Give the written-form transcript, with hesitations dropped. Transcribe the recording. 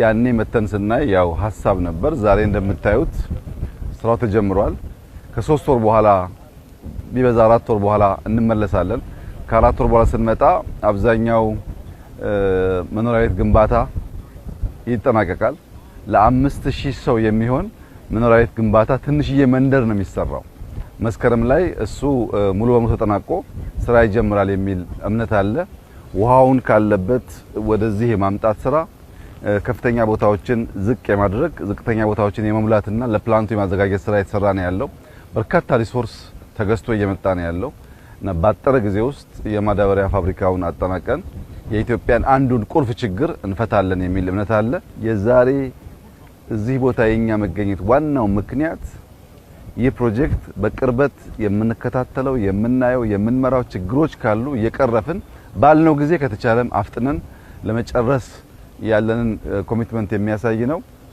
ያኔ መተን ስናይ ያው ሐሳብ ነበር ዛሬ እንደምታዩት ስራው ተጀምሯል ከ3 ወር በኋላ ቢበዛ 4 ወር በኋላ እንመለሳለን ከ4 ወር በኋላ ስንመጣ አብዛኛው መኖሪያ ቤት ግንባታ ይጠናቀቃል ለ5000 ሰው የሚሆን መኖሪያ ቤት ግንባታ ትንሽዬ መንደር ነው የሚሰራው መስከረም ላይ እሱ ሙሉ በሙሉ ተጠናቆ ስራ ይጀምራል የሚል እምነት አለ ውሃውን ካለበት ወደዚህ የማምጣት ስራ ከፍተኛ ቦታዎችን ዝቅ የማድረግ ዝቅተኛ ቦታዎችን የመሙላትና ለፕላንቱ የማዘጋጀት ስራ የተሰራ ነው ያለው በርካታ ሪሶርስ ተገዝቶ እየመጣ ነው ያለው እና ባጠረ ጊዜ ውስጥ የማዳበሪያ ፋብሪካውን አጠናቀን የኢትዮጵያን አንዱን ቁልፍ ችግር እንፈታለን የሚል እምነት አለ የዛሬ እዚህ ቦታ የኛ መገኘት ዋናው ምክንያት ይህ ፕሮጀክት በቅርበት የምንከታተለው የምናየው የምንመራው ችግሮች ካሉ እየቀረፍን ባልነው ጊዜ ከተቻለም አፍጥነን ለመጨረስ ያለንን ኮሚትመንት የሚያሳይ ነው